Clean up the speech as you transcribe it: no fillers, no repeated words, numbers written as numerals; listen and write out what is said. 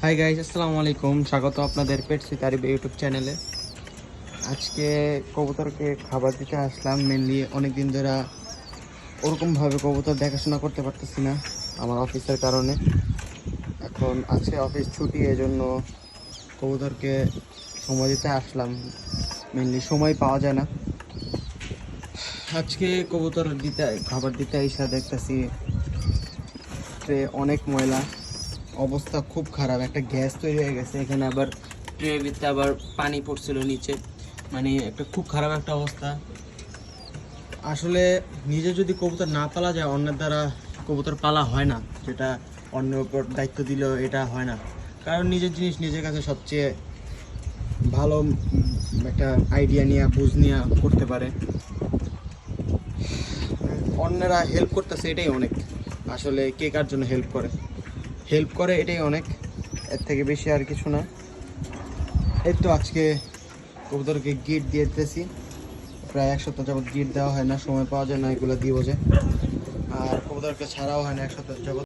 Hi guys, আসসালামু আলাইকুম। স্বাগত আপনাদের পেট শিকারি ইউটিউব চ্যানেলে। আজকে কবুতরকে খাবার দিতে আসলাম। মেনলি অনেক দিন ধরে ওরকমভাবে কবুতর দেখাশোনা করতে পারতেছি না আমার অফিসের কারণে। এখন আজকে অফিস ছুটি, এজন্য কবুতরকে সময় দিতে আসলাম। মেনলি সময় পাওয়া যায় না। আজকে কবুতর দিতে খাবার দিতে এসে দেখতেছি ট্রে অনেক ময়লা, অবস্থা খুব খারাপ। একটা গ্যাস তৈরি হয়ে গেছে এখানে, আবার ট্রের ভিতরে আবার পানি পড়ছিল নিচে। মানে একটা খুব খারাপ একটা অবস্থা। আসলে নিজে যদি কবুতর না পালা যায়, অন্যের দ্বারা কবুতর পালা হয় না। যেটা অন্যের উপর দায়িত্ব দিলেও এটা হয় না, কারণ নিজের জিনিস নিজের কাছে সবচেয়ে ভালো একটা আইডিয়া নিয়ে বুঝ নিয়ে করতে পারে। অন্যরা হেল্প করতেছে এটাই অনেক। আসলে কে কার জন্য হেল্প করে এটাই অনেক, এর থেকে বেশি আর কিছু না। এই তো আজকে কবুতরকে গিট দিয়ে দিতেছি। প্রায় 1 সপ্তাহ যাবত গিট দেওয়া হয় না, সময় পাওয়া যায় না এগুলো দিব যে। আর কবুতরকে ছাড়াও হয় না 1 সপ্তাহ যাবত।